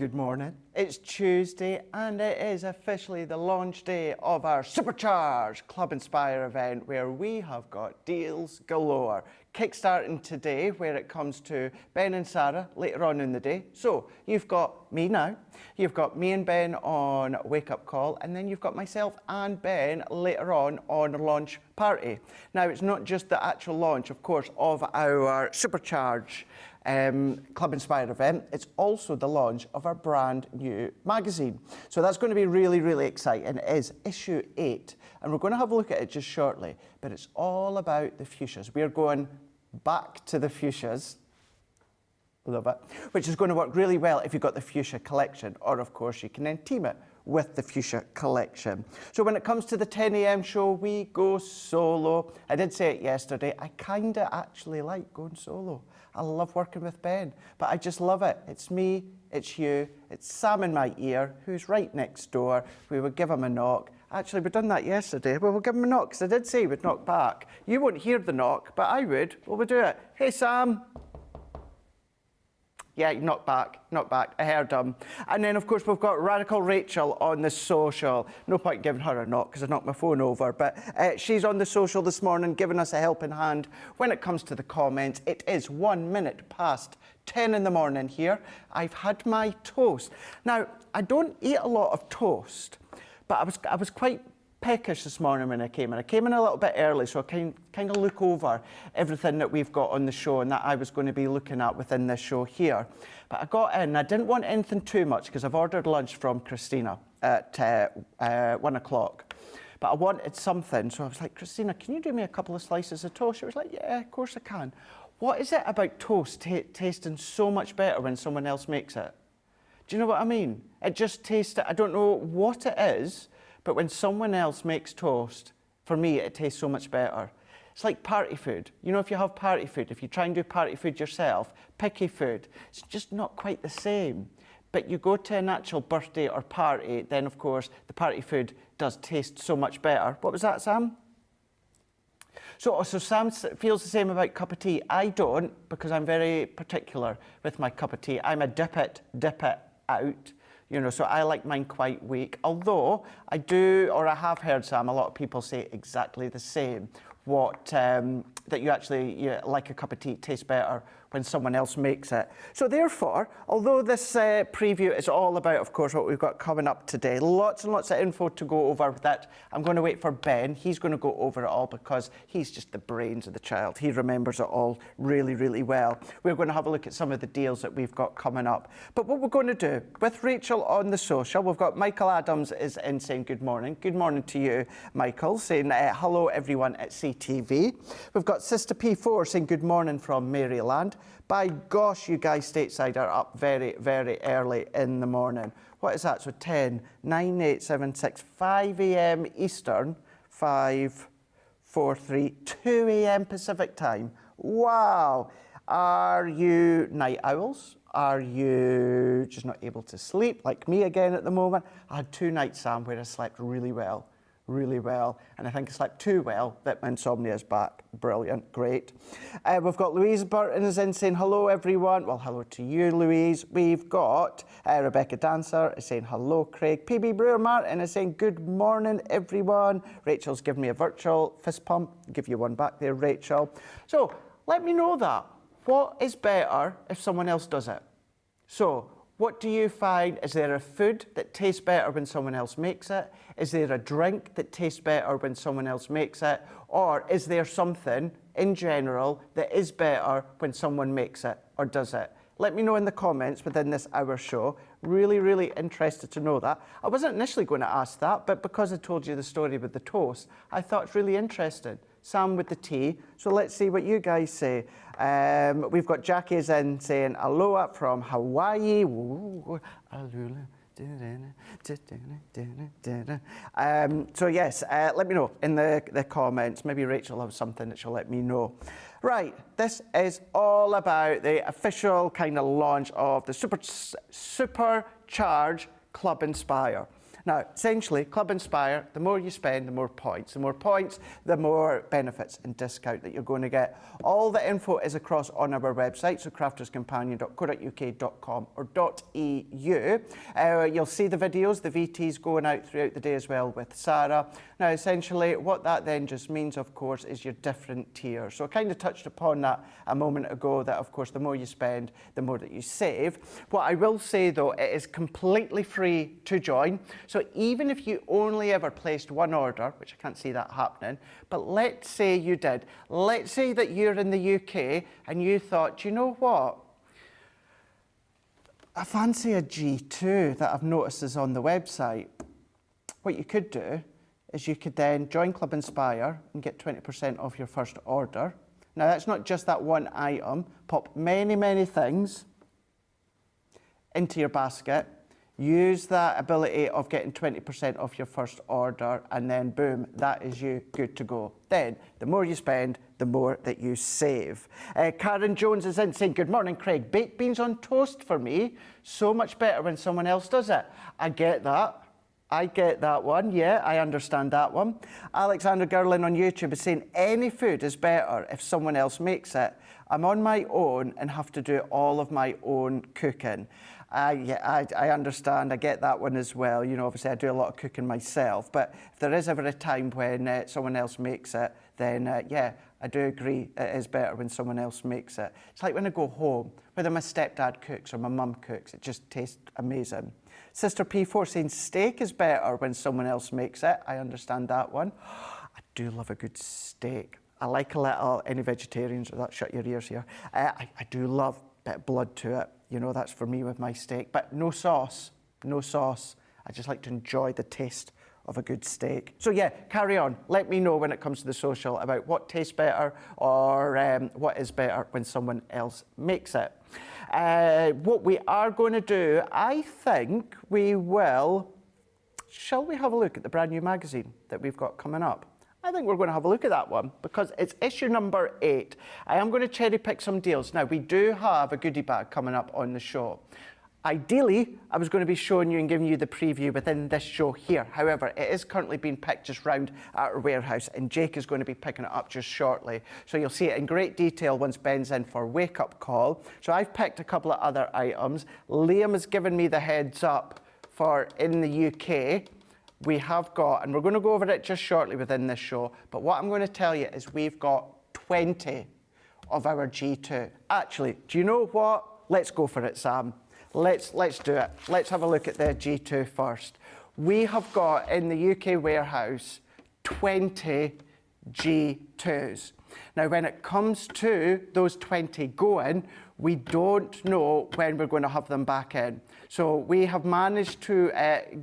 Good morning. It's Tuesday and it is officially the launch day of our Supercharged Club Inspire event where we have got deals galore. Kickstarting today where it comes to Ben and Sarah later on in the day. So you've got me now, you've got me and Ben on Wake Up Call, and then you've got myself and Ben later on launch party. Now it's not just the actual launch, of course, of our Supercharged Club Inspire event, it's also the launch of our brand new magazine. So that's going to be really, really exciting. It is issue 8, and we're going to have a look at it just shortly, but it's all about the fuchsias. We are going back to the fuchsias, love it, which is going to work really well if you've got the fuchsia collection, or of course you can then team it with the fuchsia collection. So when it comes to the 10 a.m. show, we go solo. I did say it yesterday, I kinda actually like going solo. I love working with Ben, but I just love it. It's me, it's you, it's Sam in my ear, who's right next door. We would give him a knock. Actually, we've done that yesterday. Well, we'll give him a knock, because I did say we'd knock back. You won't hear the knock, but I would. Well, we'll do it. Hey, Sam. Yeah, not back. I heard him. And then, of course, we've got Radical Rachel on the social. No point giving her a knock because I knocked my phone over. But she's on the social this morning, giving us a helping hand. When it comes to the comments, it is 1 minute past 10 in the morning here. I've had my toast. Now, I don't eat a lot of toast, but I was quite peckish this morning when I came in. I came in a little bit early, so I kind of look over everything that we've got on the show and that I was going to be looking at within this show here. But I got in, I didn't want anything too much because I've ordered lunch from Christina at 1 o'clock. But I wanted something, so I was like, Christina, can you do me a couple of slices of toast? She was like, yeah, of course I can. What is it about toast tasting so much better when someone else makes it? Do you know what I mean? It just tastes, I don't know what it is, but when someone else makes toast, for me, it tastes so much better. It's like party food. You know, if you have party food, if you try and do party food yourself, picky food, it's just not quite the same. But you go to an actual birthday or party, then of course, the party food does taste so much better. What was that, Sam? So Sam feels the same about cup of tea. I don't, because I'm very particular with my cup of tea. I'm a dip it out. You know, so I like mine quite weak. Although I do, or I have heard, Sam, a lot of people say exactly the same. That you actually like a cup of tea tastes better when someone else makes it. So therefore, although this preview is all about, of course, what we've got coming up today, lots and lots of info to go over that. I'm going to wait for Ben. He's going to go over it all because he's just the brains of the child. He remembers it all really, really well. We're going to have a look at some of the deals that we've got coming up. But what we're going to do, with Rachel on the social, we've got Michael Adams is in saying good morning. Good morning to you, Michael, saying hello everyone at CTV. We've got Sister P4 saying good morning from Maryland. By gosh, you guys stateside are up very, very early in the morning. What is that? So 10, 9, 8, 7, 6, 5 a.m. Eastern, 5, 4, 3, 2 a.m. Pacific time. Wow. Are you night owls? Are you just not able to sleep like me again at the moment? I had 2 nights, Sam, where I slept really well. And I think I slept too well that my insomnia is back. Brilliant, great. We've got Louise Burton is in saying hello everyone. Well, hello to you, Louise. We've got Rebecca Dancer is saying hello, Craig. PB Brewer Martin is saying good morning everyone. Rachel's giving me a virtual fist pump. Give you one back there, Rachel. So let me know that. What is better if someone else does it? So what do you find? Is there a food that tastes better when someone else makes it? Is there a drink that tastes better when someone else makes it? Or is there something in general that is better when someone makes it or does it? Let me know in the comments within this hour show. Really, really interested to know that. I wasn't initially going to ask that, but because I told you the story with the toast, I thought it's really interesting. Sam with the tea. So let's see what you guys say. We've got Jackie's in saying aloha from Hawaii. So yes, let me know in the comments. Maybe Rachel will have something that she'll let me know. Right, this is all about the official kind of launch of the Supercharged Club Inspire. Now, essentially, Club Inspire, the more you spend, the more points. The more points, the more benefits and discount that you're going to get. All the info is across on our website, so crafterscompanion.co.uk.com or .eu. You'll see the videos, the VTs going out throughout the day as well with Sarah. Now, essentially, what that then just means, of course, is your different tiers. So I kind of touched upon that a moment ago, that, of course, the more you spend, the more that you save. What I will say, though, it is completely free to join. So even if you only ever placed one order, which I can't see that happening, but let's say you did. Let's say that you're in the UK and you thought, do you know what? I fancy a G2 that I've noticed is on the website. What you could do is you could then join Club Inspire and get 20% off your first order. Now, that's not just that one item. Pop many, many things into your basket. Use that ability of getting 20% off your first order, and then boom, that is you good to go. Then, the more you spend, the more that you save. Karen Jones is in saying, good morning, Craig. Baked beans on toast for me. So much better when someone else does it. I get that. I get that one. Yeah, I understand that one. Alexander Gerlin on YouTube is saying, any food is better if someone else makes it. I'm on my own and have to do all of my own cooking. Yeah, I understand. I get that one as well. You know, obviously I do a lot of cooking myself, but if there is ever a time when someone else makes it, then yeah, I do agree it is better when someone else makes it. It's like when I go home, whether my stepdad cooks or my mum cooks, it just tastes amazing. Sister P4 saying steak is better when someone else makes it. I understand that one. I do love a good steak. I like a little, any vegetarians, or that shut your ears here. I do love a bit of blood to it. You know, that's for me with my steak, but no sauce, no sauce. I just like to enjoy the taste of a good steak. So yeah, carry on. Let me know when it comes to the social about what tastes better or what is better when someone else makes it. What we are going to do, I think we will, shall we have a look at the brand new magazine that we've got coming up? I think we're going to have a look at that one because it's issue number 8. I am going to cherry pick some deals. Now, we do have a goodie bag coming up on the show. Ideally, I was going to be showing you and giving you the preview within this show here. However, it is currently being picked just round at our warehouse, and Jake is going to be picking it up just shortly. So you'll see it in great detail once Ben's in for wake-up call. So I've picked a couple of other items. Liam has given me the heads up for in the UK. We have got, and we're going to go over it just shortly within this show, but what I'm going to tell you is we've got 20 of our G2. Actually, do you know what? Let's go for it, Sam. Let's do it. Let's have a look at the G2 first. We have got in the UK warehouse 20 G2s. Now, when it comes to those 20 going, we don't know when we're going to have them back in. So we have managed to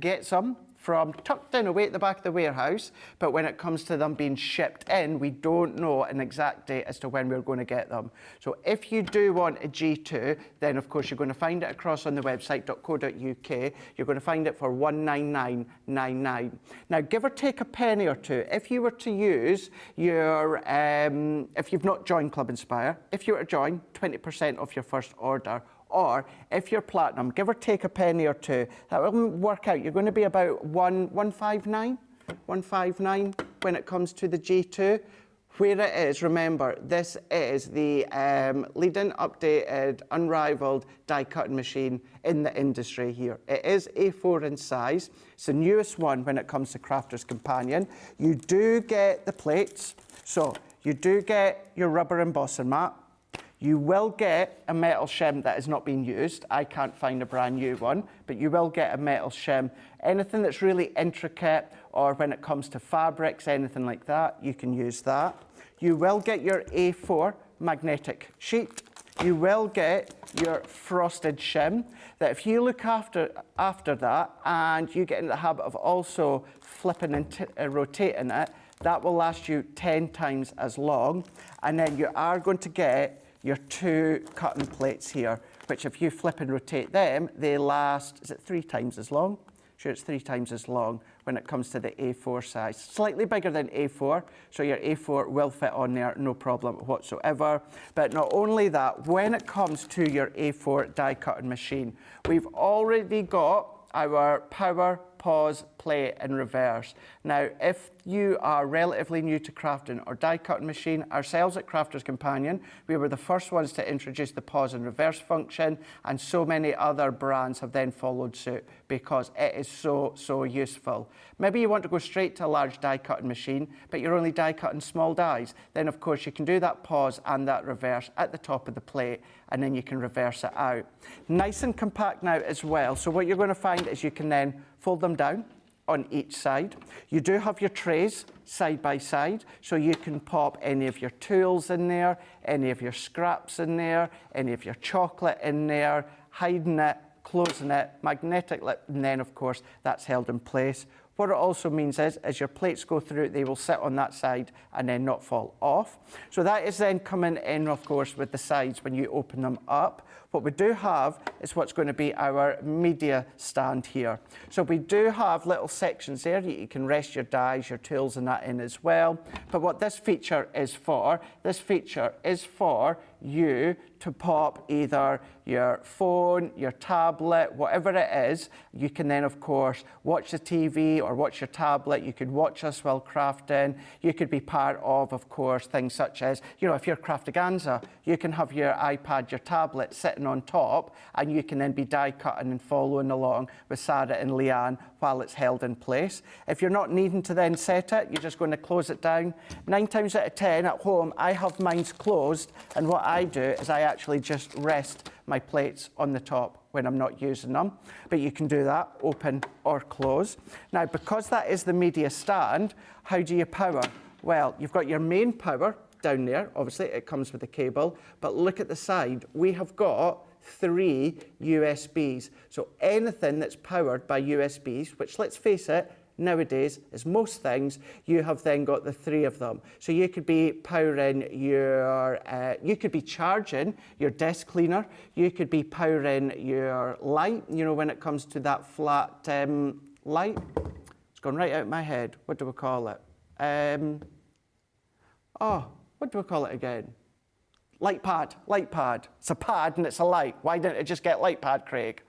get some from tucked in away at the back of the warehouse, but when it comes to them being shipped in, we don't know an exact date as to when we're going to get them. So if you do want a G2, then of course you're going to find it across on the website .co.uk. You're going to find it for £199.99. Now, give or take a penny or two, if you were to use your, if you've not joined Club Inspire, if you were to join, 20% off your first order. Or if you're platinum, give or take a penny or two, that will work out. You're going to be about 159 when it comes to the G2. Where it is, remember, this is the leading, updated, unrivaled die cutting machine in the industry here. It is A4 in size. It's the newest one when it comes to Crafter's Companion. You do get the plates, so you do get your rubber embossing mat. You will get a metal shim that is not being used. I can't find a brand new one, but you will get a metal shim. Anything that's really intricate, or when it comes to fabrics, anything like that, you can use that. You will get your A4 magnetic sheet. You will get your frosted shim, that if you look after that and you get in the habit of also flipping and rotating it, that will last you 10 times as long. And then you are going to get your 2 cutting plates here, which if you flip and rotate them, they last, is it 3 times as long? Sure, it's 3 times as long when it comes to the A4 size. Slightly bigger than A4, so your A4 will fit on there, no problem whatsoever. But not only that, when it comes to your A4 die cutting machine, we've already got our power pause, play and reverse. Now, if you are relatively new to crafting or die cutting machine, ourselves at Crafter's Companion, we were the first ones to introduce the pause and reverse function, and so many other brands have then followed suit because it is so useful. Maybe you want to go straight to a large die cutting machine, but you're only die cutting small dies. Then of course you can do that pause and that reverse at the top of the plate, and then you can reverse it out. Nice and compact now as well. So what you're going to find is you can then fold them down on each side. You do have your trays side by side, so you can pop any of your tools in there, any of your scraps in there, any of your chocolate in there, hiding it, closing it, magnetic lip, and then of course that's held in place. What it also means is, as your plates go through, they will sit on that side and then not fall off. So that is then coming in, of course, with the sides when you open them up. What we do have is what's going to be our media stand here. So we do have little sections there. You can rest your dies, your tools and that in as well. But what this feature is for you to pop either your phone, your tablet, whatever it is. You can then, of course, watch the TV or watch your tablet. You could watch us while crafting. You could be part of course, things such as, if you're Craftaganza, you can have your iPad, your tablet sitting on top, and you can then be die cutting and following along with Sarah and Leanne while it's held in place. If you're not needing to then set it, you're just going to close it down. 9 times out of 10 at home, I have mine closed, and what I do is I actually just rest my plates on the top when I'm not using them. But you can do that, open or close. Now, because that is the media stand, how do you power? Well, you've got your main power down there. Obviously, it comes with a cable. But look at the side. We have got 3 USBs. So anything that's powered by USBs, which let's face it, nowadays, as most things, you have then got the 3 of them. So you could be powering your, you could be charging your desk cleaner, you could be powering your light, when it comes to that flat light. It's gone right out of my head. What do we call it? What do we call it again? Light pad. It's a pad and it's a light. Why didn't it just get light pad, Craig?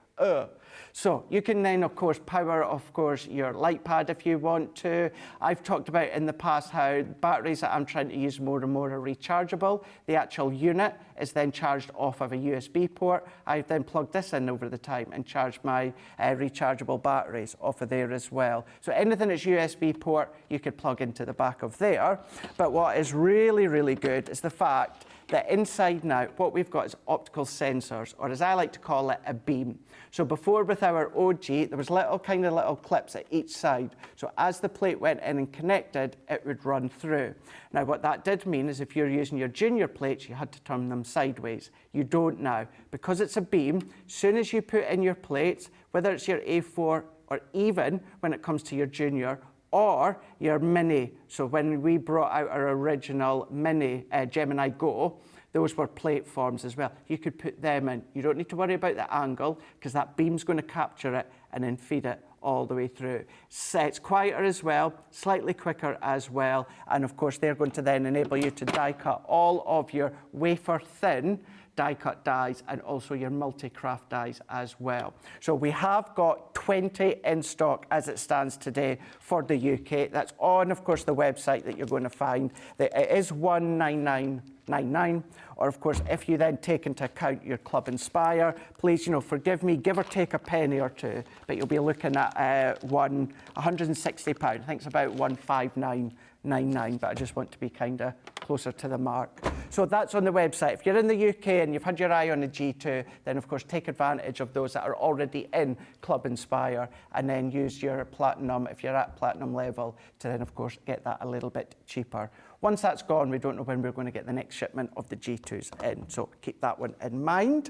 So you can then, of course, power, your light pad if you want to. I've talked about in the past how batteries that I'm trying to use more and more are rechargeable. The actual unit is then charged off of a USB port. I've then plugged this in over the time and charged my rechargeable batteries off of there as well. So anything that's USB port, you could plug into the back of there. But what is really, really good is the fact that inside now, what we've got is optical sensors, or as I like to call it, a beam. So before with our OG, there was little clips at each side. So as the plate went in and connected, it would run through. Now what that did mean is if you're using your junior plates, you had to turn them sideways. You don't now. Because it's a beam, soon as you put in your plates, whether it's your A4 or even when it comes to your junior, or your mini. So when we brought out our original mini Gemini Go, those were plate forms as well. You could put them in. You don't need to worry about the angle because that beam's going to capture it and then feed it all the way through. It's quieter as well, slightly quicker as well. And of course, they're going to then enable you to die cut all of your wafer thin die cut dies and also your multi-craft dies as well. So we have got 20 in stock as it stands today for the UK. That's on, of course, the website that you're going to find. It is $199.99, or of course, if you then take into account your Club Inspire, please, forgive me, give or take a penny or two, but you'll be looking at £160. I think it's about $159.99, but I just want to be kind of closer to the mark. So that's on the website. If you're in the UK and you've had your eye on the G2, then of course take advantage of those that are already in Club Inspire, and then use your Platinum, if you're at Platinum level, to then of course get that a little bit cheaper. Once that's gone, we don't know when we're going to get the next shipment of the G2s in, so keep that one in mind.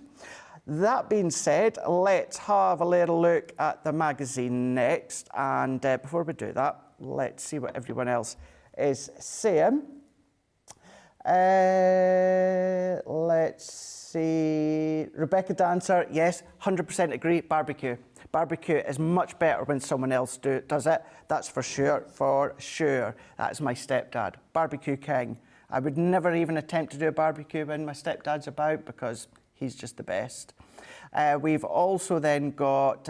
That being said, let's have a little look at the magazine next, and before we do that, let's see what everyone else is saying. Let's see. Rebecca Dancer, yes, 100% agree. Barbecue. Barbecue is much better when someone else does it. That's for sure, for sure. That is my stepdad. Barbecue king. I would never even attempt to do a barbecue when my stepdad's about because he's just the best. We've also then got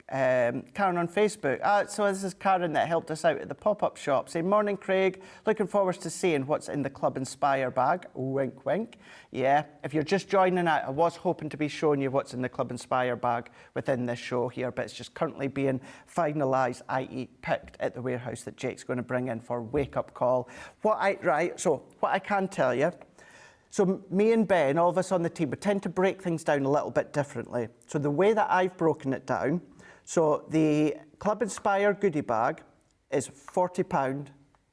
Karen on Facebook. So this is Karen that helped us out at the pop-up shop. Saying, morning Craig, looking forward to seeing what's in the Club Inspire bag. Wink, wink. Yeah, if you're just joining out, I was hoping to be showing you what's in the Club Inspire bag within this show here, but it's just currently being finalised, i.e. picked at the warehouse that Jake's going to bring in for wake-up call. What I can tell you, so me and Ben, all of us on the team, we tend to break things down a little bit differently. So the way that I've broken it down, so the Club Inspire goodie bag is £40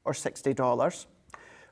or $60.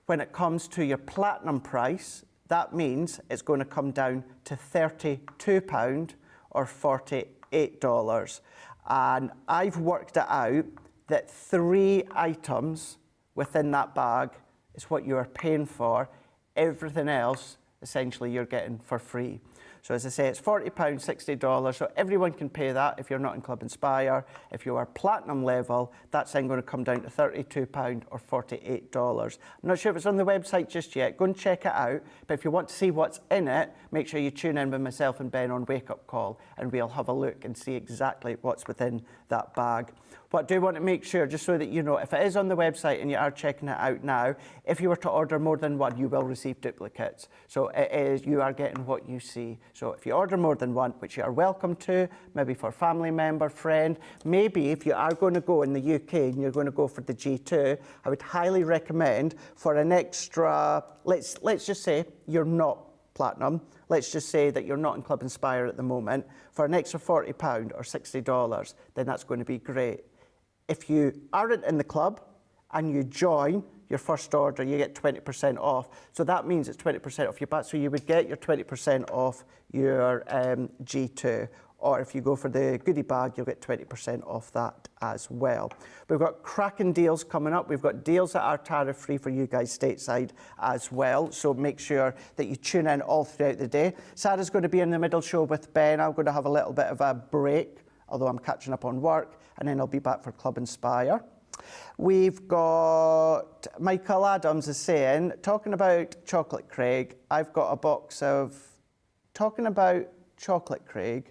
When it comes to your platinum price, that means it's going to come down to £32 or $48. And I've worked it out that 3 items within that bag is what you are paying for. Everything else, essentially, you're getting for free. So as I say, it's £40, $60, so everyone can pay that if you're not in Club Inspire. If you are platinum level, that's then going to come down to £32 or $48. I'm not sure if it's on the website just yet. Go and check it out. But if you want to see what's in it, make sure you tune in with myself and Ben on Wake Up Call, and we'll have a look and see exactly what's within that bag. But I do want to make sure, just so that you know, if it is on the website and you are checking it out now, if you were to order more than one, you will receive duplicates. So it is, you are getting what you see. So if you order more than one, which you are welcome to, maybe for a family member, friend, maybe if you are going to go in the UK and you're going to go for the G2, I would highly recommend for an extra, let's just say you're not platinum, let's just say that you're not in Club Inspire at the moment, for an extra £40 or $60, then that's going to be great. If you aren't in the club and you join your first order, you get 20% off. So that means it's 20% off your bat. So you would get your 20% off your G2. Or if you go for the goodie bag, you'll get 20% off that as well. We've got cracking deals coming up. We've got deals that are tariff-free for you guys stateside as well. So make sure that you tune in all throughout the day. Sarah's going to be in the middle show with Ben. I'm going to have a little bit of a break, although I'm catching up on work, and then I'll be back for Club Inspire. We've got Michael Adams is saying, talking about chocolate, Craig, I've got a box of, talking about chocolate, Craig,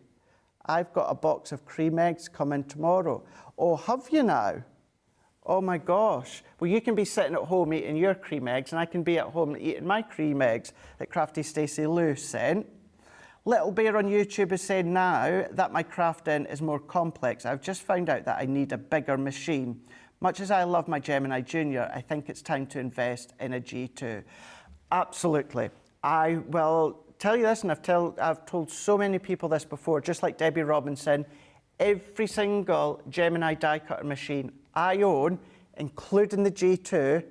I've got a box of cream eggs coming tomorrow. Oh, have you now? Oh my gosh. Well, you can be sitting at home eating your cream eggs, and I can be at home eating my cream eggs that Crafty Stacey Lou sent. Little Bear on YouTube is saying now that my crafting is more complex. I've just found out that I need a bigger machine. Much as I love my Gemini Junior, I think it's time to invest in a G2. Absolutely. I will tell you this, and I've told so many people this before, just like Debbie Robinson, every single Gemini die cutter machine I own, including the G2,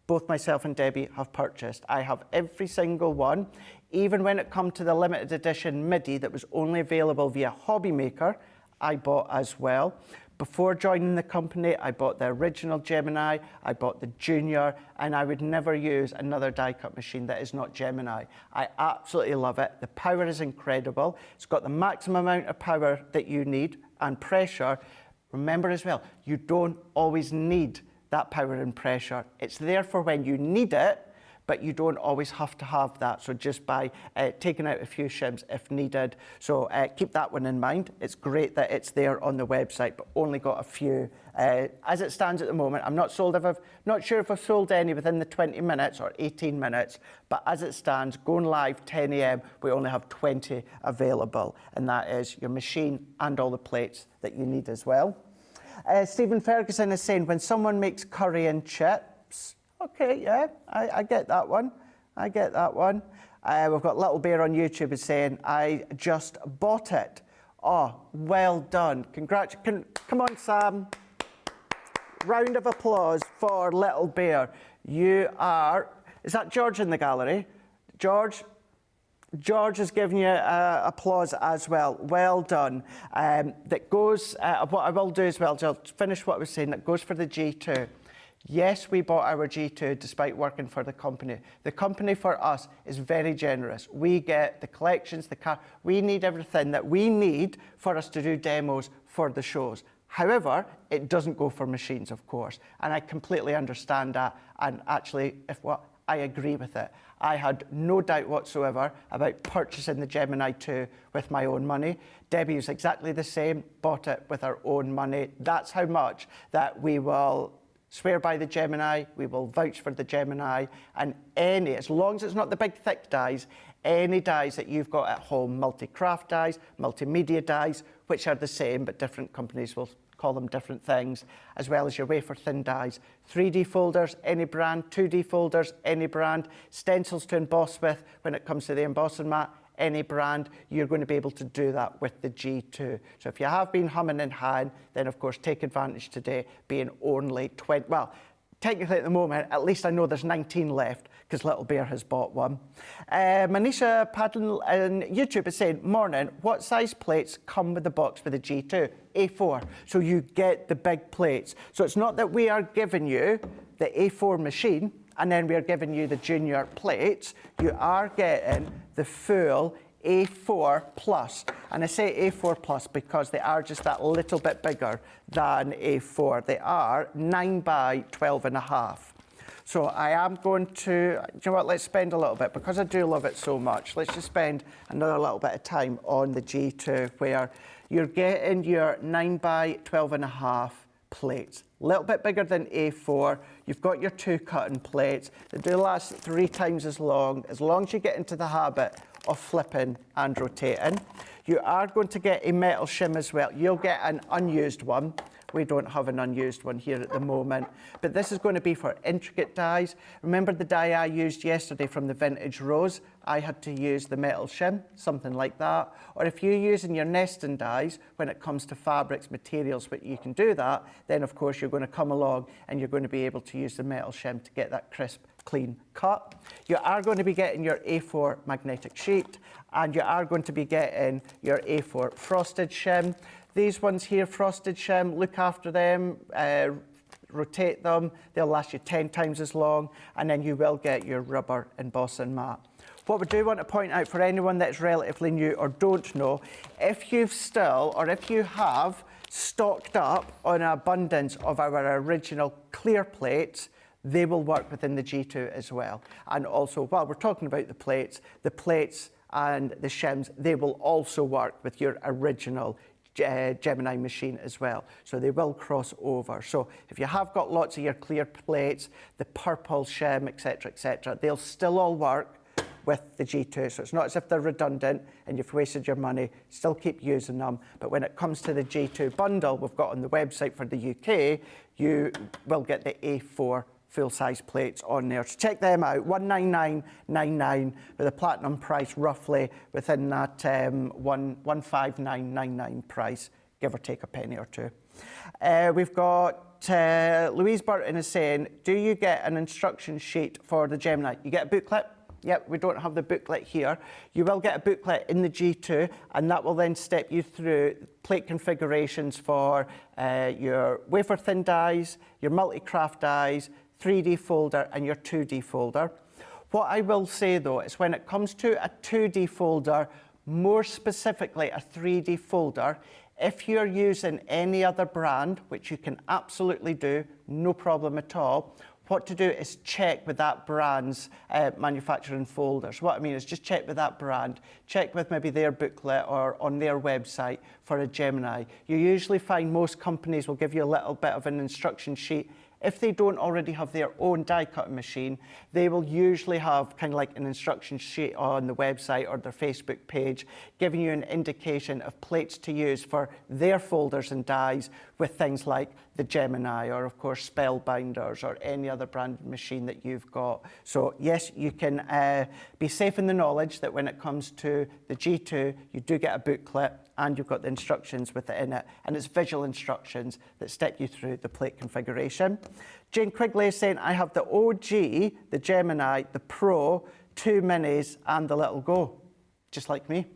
both myself and Debbie have purchased. I have every single one. Even when it come to the limited edition MIDI that was only available via Hobby Maker, I bought as well. Before joining the company, I bought the original Gemini, I bought the Junior, and I would never use another die cut machine that is not Gemini. I absolutely love it. The power is incredible. It's got the maximum amount of power that you need and pressure. Remember as well, you don't always need that power and pressure. It's there for when you need it, but you don't always have to have that. So just by taking out a few shims if needed. So keep that one in mind. It's great that it's there on the website, but only got a few. As it stands at the moment, I'm not sure if I've sold any within the 20 minutes or 18 minutes, but as it stands, going live 10 a.m., we only have 20 available. And that is your machine and all the plates that you need as well. Stephen Ferguson is saying, when someone makes curry and chips, okay, yeah, I get that one. I get that one. We've got Little Bear on YouTube is saying, I just bought it. Oh, well done. Come on, Sam. Round of applause for Little Bear. You are, is that George in the gallery? George is giving you applause as well. Well done. That goes, what I will do as well, to finish what I was saying, that goes for the G2. Yes, we bought our G2 despite working for the company. The company for us is very generous. We get the collections, the car, we need everything that we need for us to do demos for the shows. However, it doesn't go for machines, of course, and I completely understand that. And actually, I agree with it. I had no doubt whatsoever about purchasing the Gemini 2 with my own money. Debbie was exactly the same, bought it with her own money. That's how much that we will swear by the Gemini, we will vouch for the Gemini, and as long as it's not the big thick dies, any dies that you've got at home, multi-craft dies, multimedia dies, which are the same, but different companies will call them different things, as well as your wafer thin dies. 3D folders, any brand. 2D folders, any brand. Stencils to emboss with when it comes to the embossing mat, any brand. You're going to be able to do that with the G2. So if you have been humming and hawing, then of course take advantage today, being only 20, well, technically at the moment, at least I know there's 19 left because Little Bear has bought one. Manisha Paddle on YouTube is saying, morning, what size plates come with the box with the G2? A4. So you get the big plates. So it's not that we are giving you the A4 machine and then we are giving you the junior plates. You are getting the full A4 plus. And I say A4 plus because they are just that little bit bigger than A4. They are 9 by 12.5. So I am going to, you know what, let's spend a little bit, because I do love it so much, let's just spend another little bit of time on the G2, where you're getting your 9 by 12.5 plates. A little bit bigger than A4. You've got your 2 cutting plates. They do last 3 times as long as you get into the habit of flipping and rotating. You are going to get a metal shim as well. You'll get an unused one. We don't have an unused one here at the moment, but this is going to be for intricate dies. Remember the die I used yesterday from the Vintage Rose? I had to use the metal shim, something like that. Or if you're using your nesting dies, when it comes to fabrics, materials, but you can do that, then of course you're going to come along and you're going to be able to use the metal shim to get that crisp, clean cut. You are going to be getting your A4 magnetic sheet, and you are going to be getting your A4 frosted shim. These ones here, frosted shim, look after them, rotate them, they'll last you 10 times as long, and then you will get your rubber embossing mat. What we do want to point out for anyone that's relatively new or don't know, if you've still, or if you have stocked up on an abundance of our original clear plates, they will work within the G2 as well. And also, while we're talking about the plates and the shims, they will also work with your original Gemini machine as well. So they will cross over. So if you have got lots of your clear plates, the purple shim, etc., they'll still all work with the G2. So it's not as if they're redundant and you've wasted your money, still keep using them. But when it comes to the G2 bundle we've got on the website for the UK, you will get the A4 full-size plates on there. So check them out, 199.99 with a platinum price roughly within that 159.99 price, give or take a penny or two. We've got Louise Burton is saying, do you get an instruction sheet for the Gemini? You get a booklet? Yep, we don't have the booklet here. You will get a booklet in the G2, and that will then step you through plate configurations for your wafer thin dies, your multi-craft dies, 3D folder and your 2D folder. What I will say though is when it comes to a 2D folder, more specifically a 3D folder, if you're using any other brand, which you can absolutely do, no problem at all, what to do is check with that brand's manufacturing folders. What I mean is just check with that brand, check with maybe their booklet or on their website for a Gemini. You usually find most companies will give you a little bit of an instruction sheet. If they don't already have their own die cutting machine, they will usually have kind of like an instruction sheet on the website or their Facebook page, giving you an indication of plates to use for their folders and dies with things like the Gemini or of course Spellbinders or any other brand machine that you've got. So yes, you can be safe in the knowledge that when it comes to the G2, you do get a booklet and you've got the instructions within it, and it's visual instructions that step you through the plate configuration. Jane Quigley is saying, I have the OG, the Gemini, the Pro, 2 minis and the Little Go, just like me.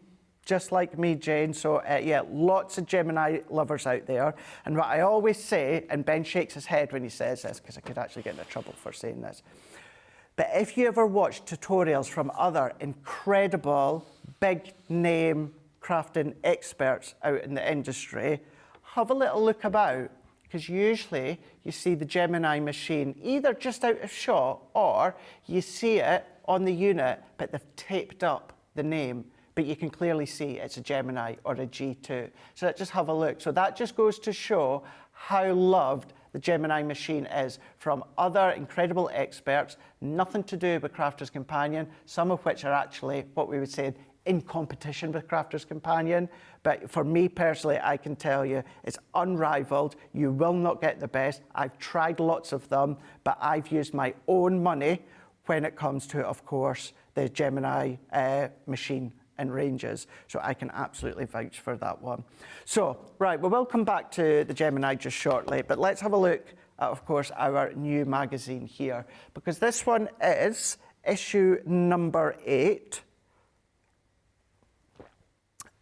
Just like me, Jane. So yeah, lots of Gemini lovers out there. And what I always say, and Ben shakes his head when he says this, because I could actually get into trouble for saying this, but if you ever watch tutorials from other incredible, big name crafting experts out in the industry, have a little look about because usually you see the Gemini machine either just out of shot or you see it on the unit, but they've taped up the name, but you can clearly see it's a Gemini or a G2. So let's just have a look. So that just goes to show how loved the Gemini machine is from other incredible experts, nothing to do with Crafter's Companion, some of which are actually what we would say in competition with Crafter's Companion. But for me personally, I can tell you it's unrivaled. You will not get the best. I've tried lots of them, but I've used my own money when it comes to, of course, the Gemini machine and ranges. So I can absolutely vouch for that one. So, right, well, we'll come back to the Gemini just shortly, but let's have a look at, of course, our new magazine here, because this one is issue number 8.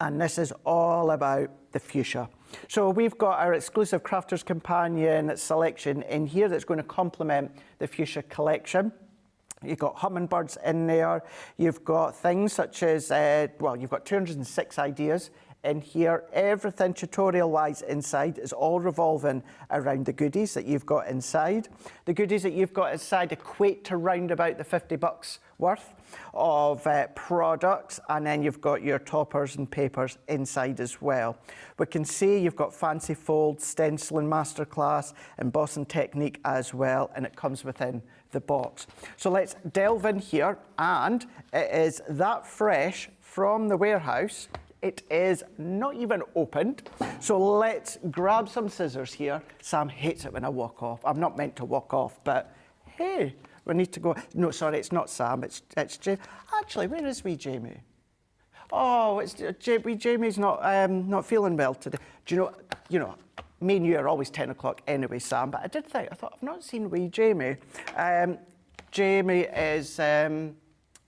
And this is all about the fuchsia. So we've got our exclusive Crafter's Companion selection in here that's going to complement the fuchsia collection. You've got hummingbirds in there. You've got things such as, well, you've got 206 ideas in here. Everything tutorial-wise inside is all revolving around the goodies that you've got inside. The goodies that you've got inside equate to round about the $50 worth of products, and then you've got your toppers and papers inside as well. We can see you've got fancy fold, stenciling masterclass, embossing technique as well, and it comes within the box. So let's delve in here, and it is that fresh from the warehouse. It is not even opened. So let's grab some scissors here. Sam hates it when I walk off. I'm not meant to walk off, but hey, we need to go. No, sorry, it's not Sam, it's Jamie. Actually, where is wee Jamie? Oh, it's wee Jamie's not feeling well today. Do you know, me and you are always 10 o'clock anyway, Sam, but I thought, I've not seen wee Jamie. Jamie is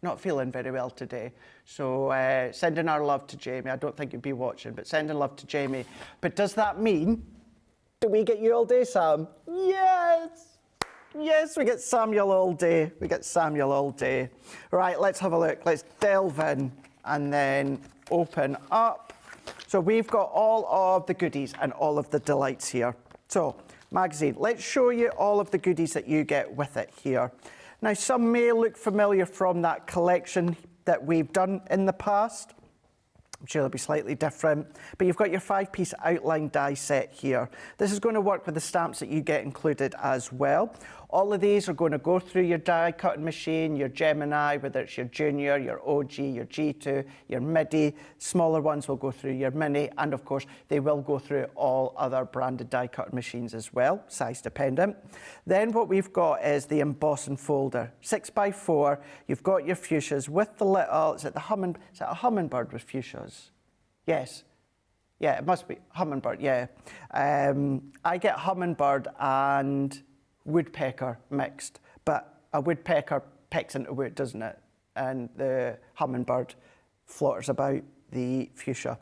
not feeling very well today. So sending our love to Jamie. I don't think you'd be watching, but sending love to Jamie. But does that mean, do we get you all day, Sam? Yes! Yes, we get Samuel all day. We get Samuel all day. Right, let's have a look. Let's delve in and then open up. So we've got all of the goodies and all of the delights here. So, magazine. Let's show you all of the goodies that you get with it here. Now, some may look familiar from that collection that we've done in the past. I'm sure they'll be slightly different, but you've got your 5-piece outline die set here. This is going to work with the stamps that you get included as well. All of these are going to go through your die cutting machine, your Gemini, whether it's your Junior, your OG, your G2, your MIDI. Smaller ones will go through your Mini, and of course, they will go through all other branded die cutting machines as well, size dependent. Then what we've got is the embossing folder, 6x4. You've got your fuchsias with the little, is it a hummingbird with fuchsias? Yes. Yeah, it must be hummingbird, yeah. I get hummingbird and woodpecker mixed, but a woodpecker pecks into wood, doesn't it? And the hummingbird flutters about the fuchsia.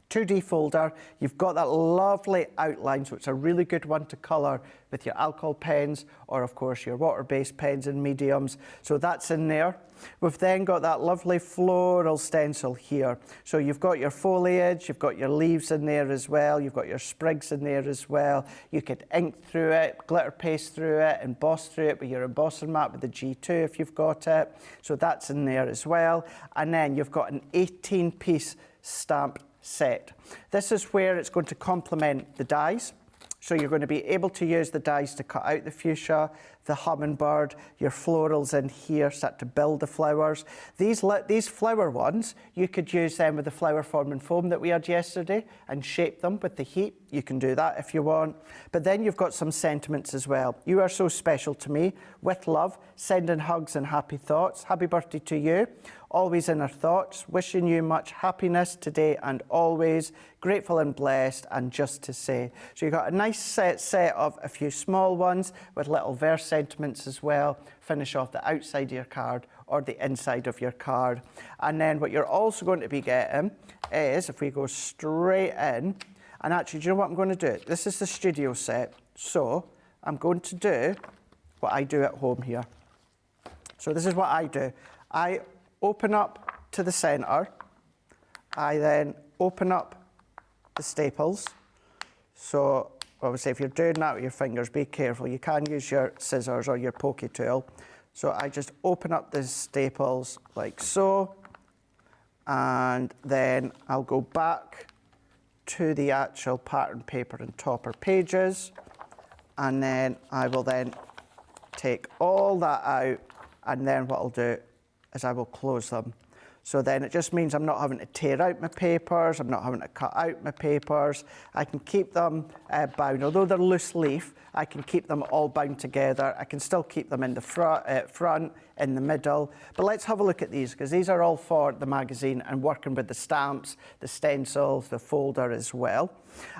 2D folder, you've got that lovely outline, so it's a really good one to colour with your alcohol pens or, of course, your water-based pens and mediums. So that's in there. We've then got that lovely floral stencil here. So you've got your foliage, you've got your leaves in there as well, you've got your sprigs in there as well. You could ink through it, glitter paste through it, emboss through it with your embossing mat with the G2 if you've got it. So that's in there as well. And then you've got an 18-piece stamp set. This is where it's going to complement the dies. So you're going to be able to use the dies to cut out the fuchsia, the hummingbird, your florals in here, start to build the flowers. These flower ones, you could use them with the flower forming foam that we had yesterday and shape them with the heat. You can do that if you want. But then you've got some sentiments as well. You are so special to me. With love, sending hugs and happy thoughts. Happy birthday to you. Always in our thoughts. Wishing you much happiness today and always. Grateful and blessed, and just to say. So you've got a nice set of a few small ones with little verse sentiments as well. Finish off the outside of your card or the inside of your card. And then what you're also going to be getting is, if we go straight in, and actually, do you know what I'm going to do? This is the studio set. So I'm going to do what I do at home here. So this is what I do. I open up to the center. I then open up the staples. So obviously if you're doing that with your fingers, be careful. You can use your scissors or your pokey tool. So I just open up the staples like so, and then I'll go back to the actual pattern paper and topper pages, and then I will then take all that out, and then what I'll do is I will close them. So then it just means I'm not having to tear out my papers, I'm not having to cut out my papers. I can keep them bound. Although they're loose leaf, I can keep them all bound together. I can still keep them in the front, in the middle. But let's have a look at these, because these are all for the magazine and working with the stamps, the stencils, the folder as well.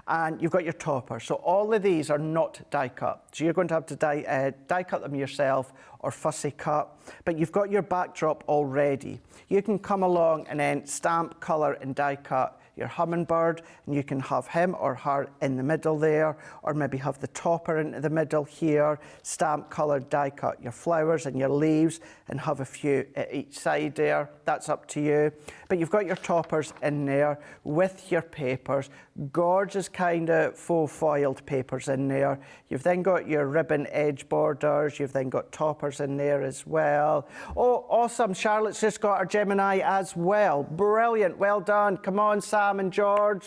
And you've got your topper. So all of these are not die cut. So you're going to have to die cut them yourself or fussy cut. But you've got your backdrop already. You can come along and then stamp, colour and die cut your hummingbird, and you can have him or her in the middle there, or maybe have the topper into the middle here, stamp, colour, die cut your flowers and your leaves, and have a few at each side there. That's up to you. But you've got your toppers in there with your papers, gorgeous kind of faux foiled papers in there. You've then got your ribbon edge borders, you've then got toppers in there as well. Oh, awesome, Charlotte's just got our Gemini as well. Brilliant, well done. Come on, Sam and George.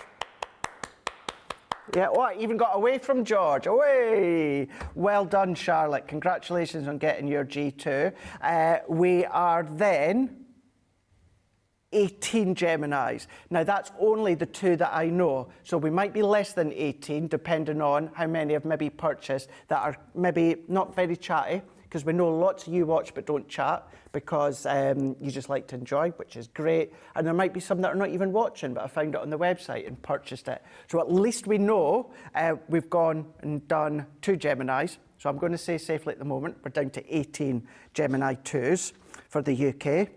Yeah, oh, I even got away from George. Away! Well done, Charlotte. Congratulations on getting your G2. We are then 18 Geminis. Now, that's only the 2 that I know. So we might be less than 18, depending on how many have maybe purchased that are maybe not very chatty, because we know lots of you watch but don't chat because you just like to enjoy, which is great. And there might be some that are not even watching, but I found it on the website and purchased it. So at least we know we've gone and done 2 Geminis. So I'm going to say safely at the moment, we're down to 18 Gemini 2s for the UK.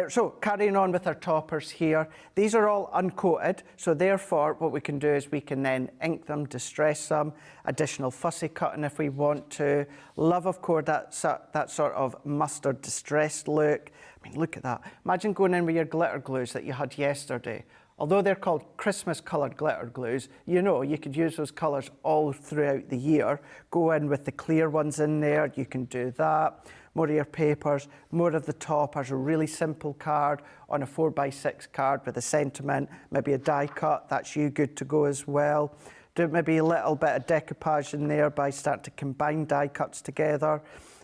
So carrying on with our toppers here, these are all uncoated, so therefore what we can do is we can then ink them, distress them, additional fussy cutting if we want to. Love, of course, that sort of mustard distressed look. I mean, look at that. Imagine going in with your glitter glues that you had yesterday. Although they're called Christmas coloured glitter glues, you know, you could use those colours all throughout the year. Go in with the clear ones in there, you can do that. More of your papers, more of the toppers, a really simple card on a 4x6 card with a sentiment, maybe a die cut, that's you good to go as well. Do maybe a little bit of decoupage in there by starting to combine die cuts together.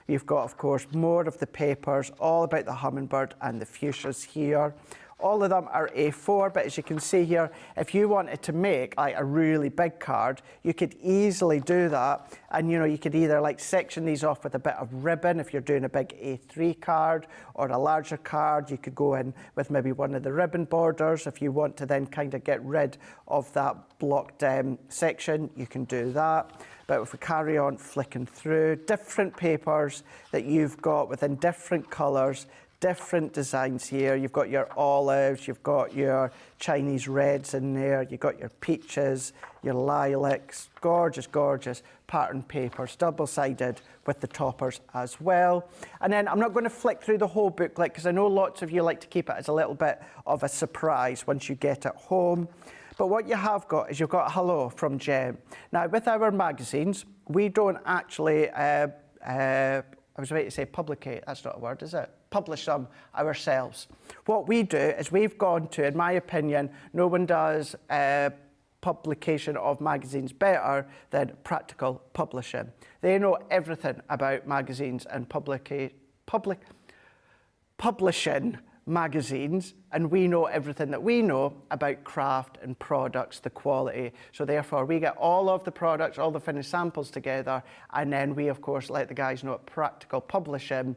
You've got, of course, more of the papers, all about the hummingbird and the fuchsias here. All of them are A4, but as you can see here, if you wanted to make like a really big card, you could easily do that. And you know, you could either like section these off with a bit of ribbon if you're doing a big A3 card, or a larger card. You could go in with maybe one of the ribbon borders. If you want to then kind of get rid of that blocked section, you can do that. But if we carry on flicking through, different papers that you've got within different colours, different designs here. You've got your olives, you've got your Chinese reds in there, you've got your peaches, your lilacs, gorgeous, gorgeous pattern papers, double-sided with the toppers as well. And then I'm not going to flick through the whole booklet because I know lots of you like to keep it as a little bit of a surprise once you get it home. But what you have got is you've got hello from Gem. Now, with our magazines, we don't actually, I was about to say publicate, that's not a word, is it? Publish them ourselves. What we do is we've gone to, in my opinion, no one does publication of magazines better than Practical Publishing. They know everything about magazines and publishing magazines, and we know everything that we know about craft and products, the quality. So therefore we get all of the products, all the finished samples together, and then we of course let the guys know at Practical Publishing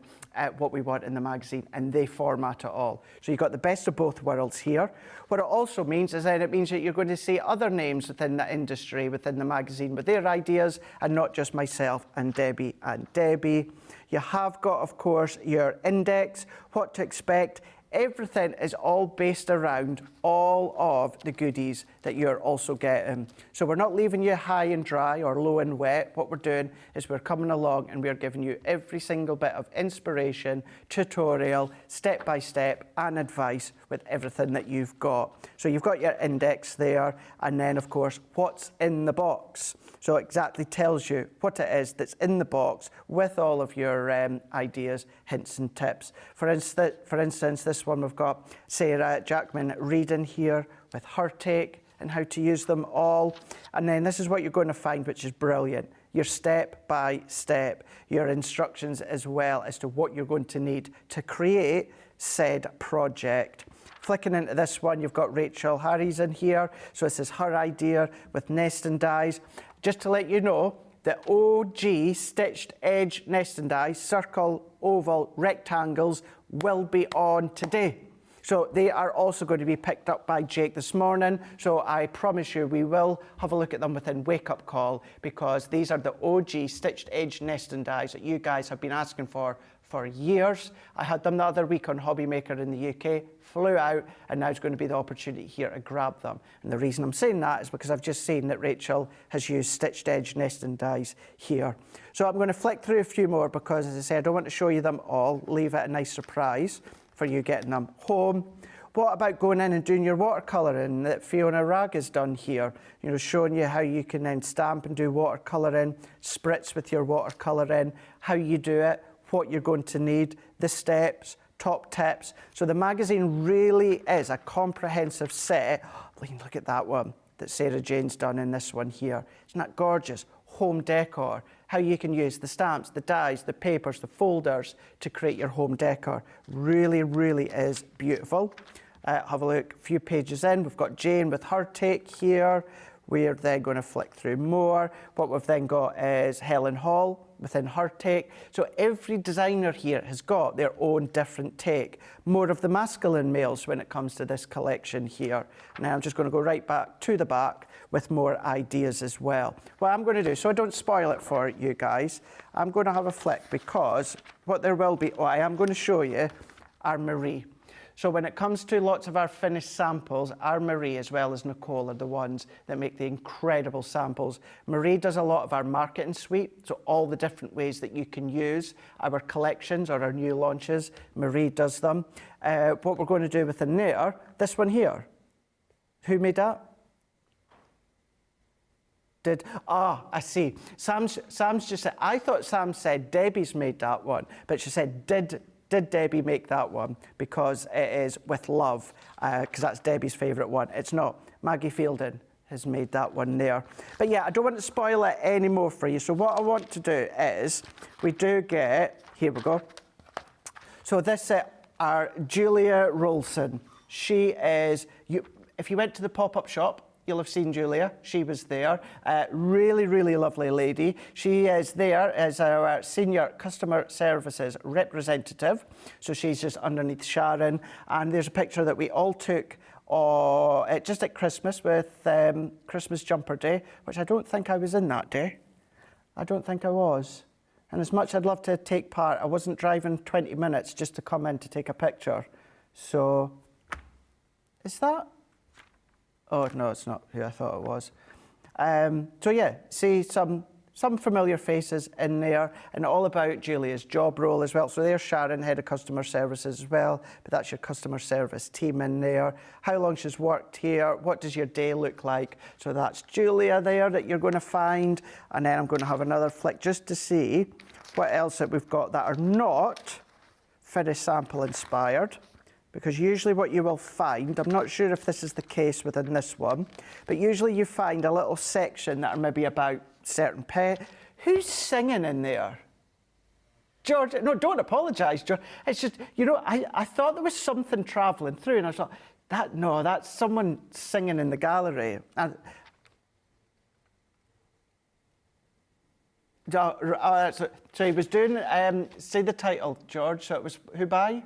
what we want in the magazine, and they format it all. So you've got the best of both worlds here. What it also means is then it means that you're going to see other names within the industry, within the magazine, with their ideas, and not just myself and Debbie and Debbie. You have got, of course, your index, what to expect. Everything is all based around all of the goodies that you're also getting. So we're not leaving you high and dry or low and wet. What we're doing is we're coming along and we're giving you every single bit of inspiration, tutorial, step by step, and advice with everything that you've got. So you've got your index there, and then of course what's in the box. So it exactly tells you what it is that's in the box with all of your ideas, hints and tips. For instance, this one we've got Sarah Jackman reading here with her take and how to use them all. And then this is what you're going to find, which is brilliant. Your step by step, your instructions as well as to what you're going to need to create said project. Flicking into this one, you've got Rachel Harry's in here. So this is her idea with nesting dies. Just to let you know, the OG stitched edge nesting dies, circle, oval, rectangles, will be on today. So they are also going to be picked up by Jake this morning. So I promise you we will have a look at them within Wake Up Call, because these are the OG stitched edge nesting dies that you guys have been asking for years. I had them the other week on Hobby Maker in the UK, flew out, and now it's going to be the opportunity here to grab them. And the reason I'm saying that is because I've just seen that Rachel has used stitched edge nesting dies here. So I'm going to flick through a few more because, as I said, I don't want to show you them all, leave it a nice surprise for you getting them home. What about going in and doing your watercolouring that Fiona Ragg has done here? You know, showing you how you can then stamp and do watercolouring, spritz with your watercolouring, how you do it, what you're going to need, the steps, top tips. So the magazine really is a comprehensive set. Look at that one that Sarah Jane's done in this one here. Isn't that gorgeous? Home decor, how you can use the stamps, the dies, the papers, the folders to create your home decor. Really, really is beautiful. Have a look, a few pages in, we've got Jane with her take here. We're then going to flick through more. What we've then got is Helen Hall within her take. So every designer here has got their own different take. More of the masculine males when it comes to this collection here. Now I'm just going to go right back to the back with more ideas as well. What I'm going to do, so I don't spoil it for you guys, I'm going to have a flick, because what there will be, I am going to show you our Marie. So when it comes to lots of our finished samples, our Marie as well as Nicole are the ones that make the incredible samples. Marie does a lot of our marketing suite, so all the different ways that you can use our collections or our new launches, Marie does them. What we're going to do within there, this one here, who made that? I see. Sam's just said, I thought Sam said Debbie's made that one, but she said, did Debbie make that one? Because it is with love, because that's Debbie's favourite one. It's not. Maggie Fielding has made that one there. But yeah, I don't want to spoil it any more for you. So what I want to do is, we do get, here we go. So this is our Julia Rolson. She is, if you went to the pop-up shop, you'll have seen Julia. She was there. Really, really lovely lady. She is there as our senior customer services representative. So she's just underneath Sharon. And there's a picture that we all took just at Christmas with Christmas Jumper Day, which I don't think I was in that day. I don't think I was. And as much as I'd love to take part, I wasn't driving 20 minutes just to come in to take a picture. So, is that? Oh, no, it's not who I thought it was. So yeah, see some familiar faces in there, and all about Julia's job role as well. So there's Sharon, Head of Customer Services as well, but that's your customer service team in there. How long she's worked here, what does your day look like? So that's Julia there that you're going to find, and then I'm going to have another flick just to see what else that we've got that are not finished sample inspired. Because usually what you will find, I'm not sure if this is the case within this one, but usually you find a little section that are maybe about certain pet. Who's singing in there? George, no, don't apologise, George. It's just, you know, I thought there was something travelling through, and I thought, that's someone singing in the gallery. So he was doing, say the title, George, so it was, who by?